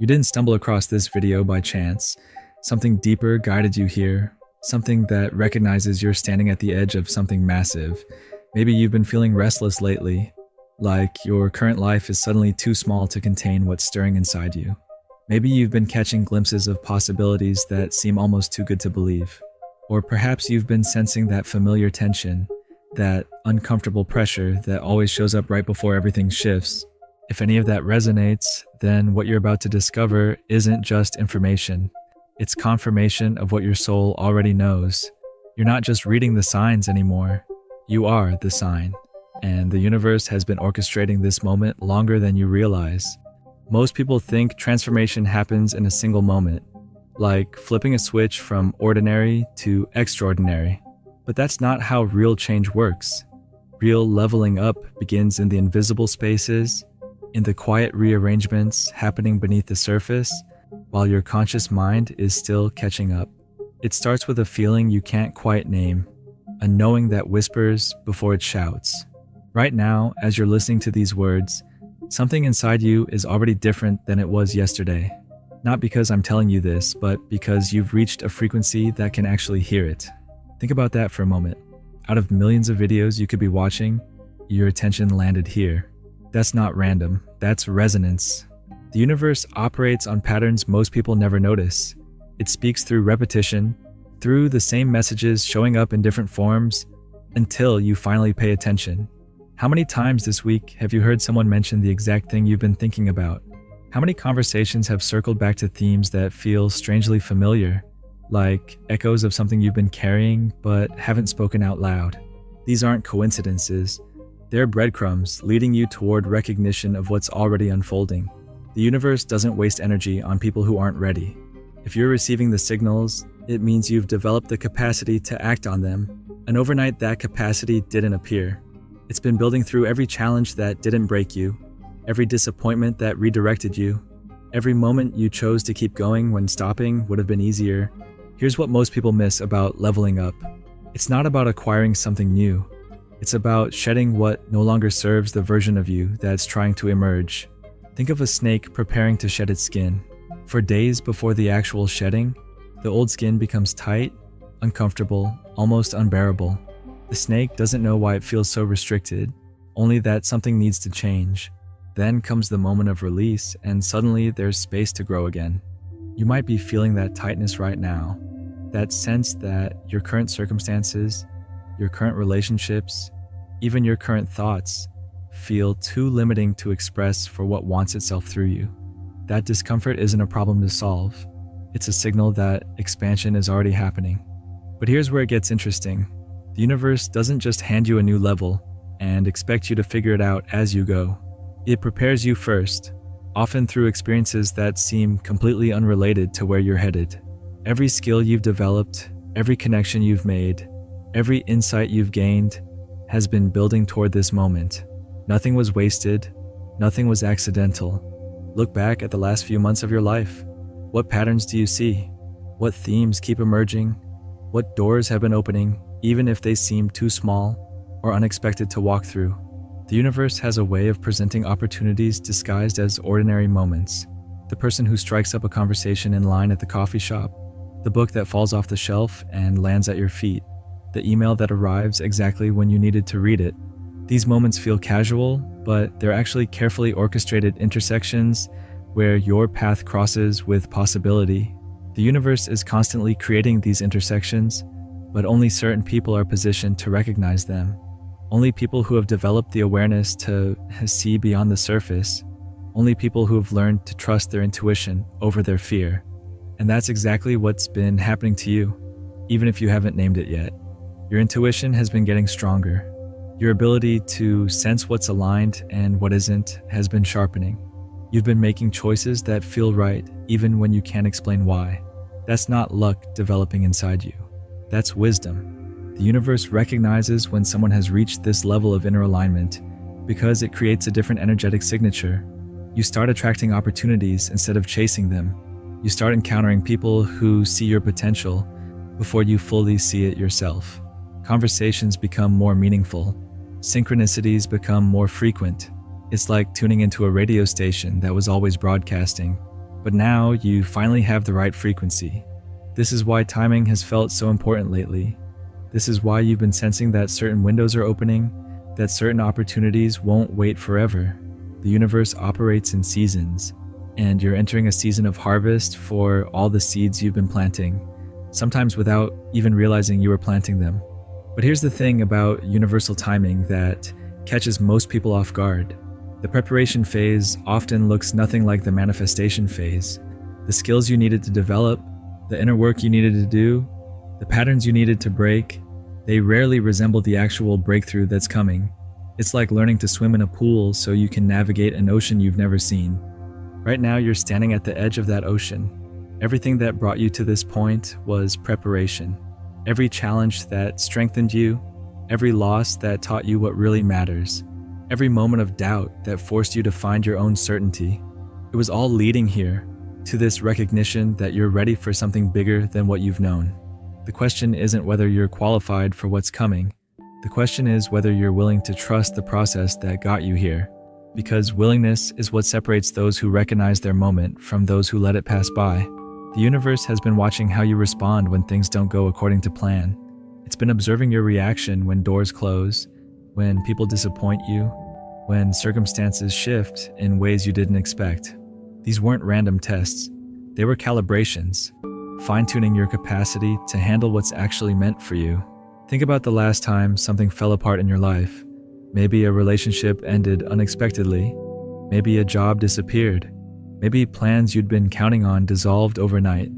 You didn't stumble across this video by chance. Something deeper guided you here, something that recognizes you're standing at the edge of something massive. Maybe you've been feeling restless lately, like your current life is suddenly too small to contain what's stirring inside you. Maybe you've been catching glimpses of possibilities that seem almost too good to believe. Or perhaps you've been sensing that familiar tension, that uncomfortable pressure that always shows up right before everything shifts. If any of that resonates, then what you're about to discover isn't just information. It's confirmation of what your soul already knows. You're not just reading the signs anymore. You are the sign. And the universe has been orchestrating this moment longer than you realize. Most people think transformation happens in a single moment, like flipping a switch from ordinary to extraordinary. But that's not how real change works. Real leveling up begins in the invisible spaces, in the quiet rearrangements happening beneath the surface, while your conscious mind is still catching up. It starts with a feeling you can't quite name, a knowing that whispers before it shouts. Right now, as you're listening to these words, something inside you is already different than it was yesterday. Not because I'm telling you this, but because you've reached a frequency that can actually hear it. Think about that for a moment. Out of millions of videos you could be watching, your attention landed here. That's not random, that's resonance. The universe operates on patterns most people never notice. It speaks through repetition, through the same messages showing up in different forms, until you finally pay attention. How many times this week have you heard someone mention the exact thing you've been thinking about? How many conversations have circled back to themes that feel strangely familiar, like echoes of something you've been carrying but haven't spoken out loud? These aren't coincidences. They're breadcrumbs leading you toward recognition of what's already unfolding. The universe doesn't waste energy on people who aren't ready. If you're receiving the signals, it means you've developed the capacity to act on them, and overnight that capacity didn't appear. It's been building through every challenge that didn't break you, every disappointment that redirected you, every moment you chose to keep going when stopping would have been easier. Here's what most people miss about leveling up. It's not about acquiring something new. It's about shedding what no longer serves the version of you that's trying to emerge. Think of a snake preparing to shed its skin. For days before the actual shedding, the old skin becomes tight, uncomfortable, almost unbearable. The snake doesn't know why it feels so restricted, only that something needs to change. Then comes the moment of release, and suddenly there's space to grow again. You might be feeling that tightness right now, that sense that your current circumstances, your current relationships, even your current thoughts feel too limiting to express for what wants itself through you. That discomfort isn't a problem to solve. It's a signal that expansion is already happening. But here's where it gets interesting. The universe doesn't just hand you a new level and expect you to figure it out as you go. It prepares you first, often through experiences that seem completely unrelated to where you're headed. Every skill you've developed, every connection you've made, every insight you've gained has been building toward this moment. Nothing was wasted, nothing was accidental. Look back at the last few months of your life. What patterns do you see? What themes keep emerging? What doors have been opening, even if they seem too small or unexpected to walk through? The universe has a way of presenting opportunities disguised as ordinary moments. The person who strikes up a conversation in line at the coffee shop, the book that falls off the shelf and lands at your feet, the email that arrives exactly when you needed to read it. These moments feel casual, but they're actually carefully orchestrated intersections where your path crosses with possibility. The universe is constantly creating these intersections, but only certain people are positioned to recognize them. Only people who have developed the awareness to see beyond the surface. Only people who have learned to trust their intuition over their fear. And that's exactly what's been happening to you, even if you haven't named it yet. Your intuition has been getting stronger. Your ability to sense what's aligned and what isn't has been sharpening. You've been making choices that feel right, even when you can't explain why. That's not luck developing inside you. That's wisdom. The universe recognizes when someone has reached this level of inner alignment because it creates a different energetic signature. You start attracting opportunities instead of chasing them. You start encountering people who see your potential before you fully see it yourself. Conversations become more meaningful. Synchronicities become more frequent. It's like tuning into a radio station that was always broadcasting, But now you finally have the right frequency. This is why timing has felt so important lately. This is why you've been sensing that certain windows are opening, that certain opportunities won't wait forever. The universe operates in seasons, and you're entering a season of harvest for all the seeds you've been planting, sometimes without even realizing you were planting them. But here's the thing about universal timing that catches most people off guard. The preparation phase often looks nothing like the manifestation phase. The skills you needed to develop, the inner work you needed to do, the patterns you needed to break, they rarely resemble the actual breakthrough that's coming. It's like learning to swim in a pool so you can navigate an ocean you've never seen. Right now, you're standing at the edge of that ocean. Everything that brought you to this point was preparation. Every challenge that strengthened you, every loss that taught you what really matters, every moment of doubt that forced you to find your own certainty. It was all leading here, to this recognition that you're ready for something bigger than what you've known. The question isn't whether you're qualified for what's coming. The question is whether you're willing to trust the process that got you here. Because willingness is what separates those who recognize their moment from those who let it pass by. The universe has been watching how you respond when things don't go according to plan. It's been observing your reaction when doors close, when people disappoint you, when circumstances shift in ways you didn't expect. These weren't random tests. They were calibrations, fine-tuning your capacity to handle what's actually meant for you. Think about the last time something fell apart in your life. Maybe a relationship ended unexpectedly. Maybe a job disappeared. Maybe plans you'd been counting on dissolved overnight.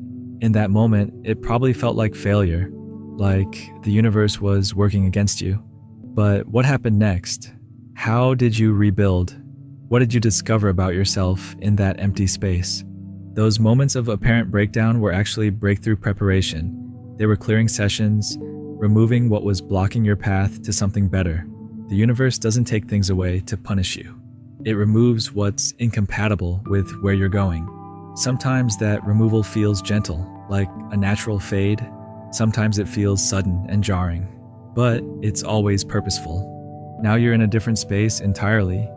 In that moment, it probably felt like failure, like the universe was working against you. But what happened next? How did you rebuild? What did you discover about yourself in that empty space? Those moments of apparent breakdown were actually breakthrough preparation. They were clearing sessions, removing what was blocking your path to something better. The universe doesn't take things away to punish you. It removes what's incompatible with where you're going. Sometimes that removal feels gentle, like a natural fade. Sometimes it feels sudden and jarring. But it's always purposeful. Now you're in a different space entirely.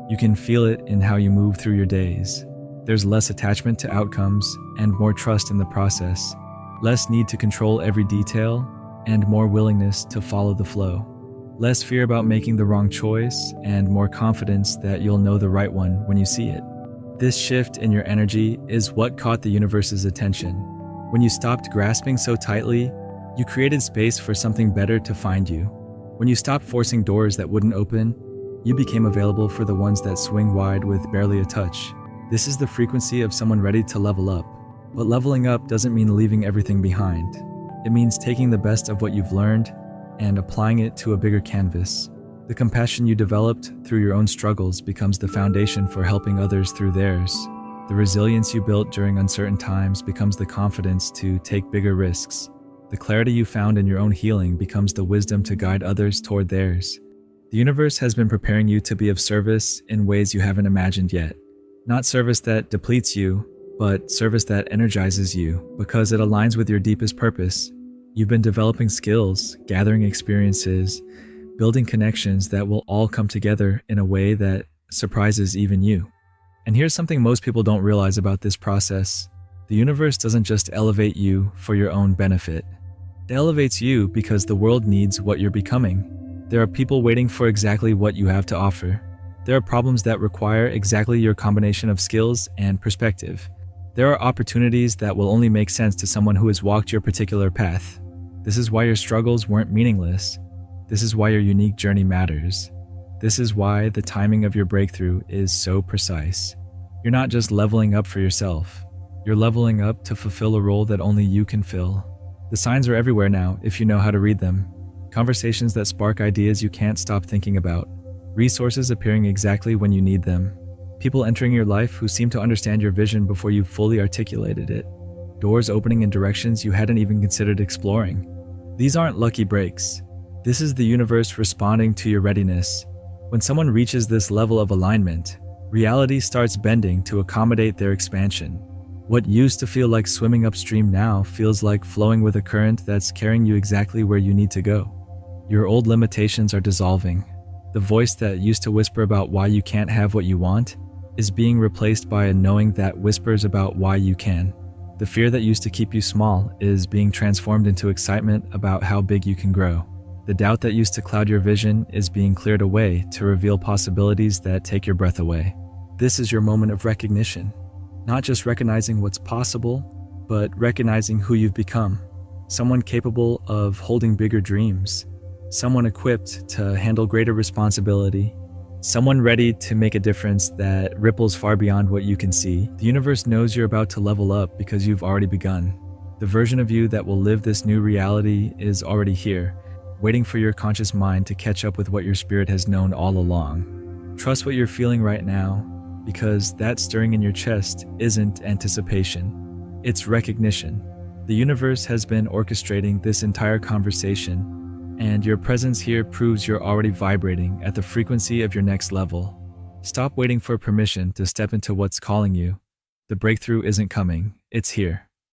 You can feel it in how you move through your days. There's less attachment to outcomes and more trust in the process. Less need to control every detail and more willingness to follow the flow. Less fear about making the wrong choice and more confidence that you'll know the right one when you see it. This shift in your energy is what caught the universe's attention. When you stopped grasping so tightly, you created space for something better to find you. When you stopped forcing doors that wouldn't open, you became available for the ones that swing wide with barely a touch. This is the frequency of someone ready to level up. But leveling up doesn't mean leaving everything behind. It means taking the best of what you've learned and applying it to a bigger canvas. The compassion you developed through your own struggles becomes the foundation for helping others through theirs. The resilience you built during uncertain times becomes the confidence to take bigger risks. The clarity you found in your own healing becomes the wisdom to guide others toward theirs. The universe has been preparing you to be of service in ways you haven't imagined yet. Not service that depletes you, but service that energizes you because it aligns with your deepest purpose. You've been developing skills, gathering experiences, building connections that will all come together in a way that surprises even you. And here's something most people don't realize about this process. The universe doesn't just elevate you for your own benefit. It elevates you because the world needs what you're becoming. There are people waiting for exactly what you have to offer. There are problems that require exactly your combination of skills and perspective. There are opportunities that will only make sense to someone who has walked your particular path. This is why your struggles weren't meaningless. This is why your unique journey matters. This is why the timing of your breakthrough is so precise. You're not just leveling up for yourself. You're leveling up to fulfill a role that only you can fill. The signs are everywhere now if you know how to read them. Conversations that spark ideas you can't stop thinking about. Resources appearing exactly when you need them. People entering your life who seem to understand your vision before you fully articulated it. Doors opening in directions you hadn't even considered exploring. These aren't lucky breaks. This is the universe responding to your readiness. When someone reaches this level of alignment, reality starts bending to accommodate their expansion. What used to feel like swimming upstream now feels like flowing with a current that's carrying you exactly where you need to go. Your old limitations are dissolving. The voice that used to whisper about why you can't have what you want, is being replaced by a knowing that whispers about why you can. The fear that used to keep you small is being transformed into excitement about how big you can grow. The doubt that used to cloud your vision is being cleared away to reveal possibilities that take your breath away. This is your moment of recognition. Not just recognizing what's possible, but recognizing who you've become. Someone capable of holding bigger dreams. Someone equipped to handle greater responsibility. Someone ready to make a difference that ripples far beyond what you can see. The universe knows you're about to level up because you've already begun. The version of you that will live this new reality is already here, waiting for your conscious mind to catch up with what your spirit has known all along. Trust what you're feeling right now, because that stirring in your chest isn't anticipation, it's recognition. The universe has been orchestrating this entire conversation, and your presence here proves you're already vibrating at the frequency of your next level. Stop waiting for permission to step into what's calling you. The breakthrough isn't coming, it's here.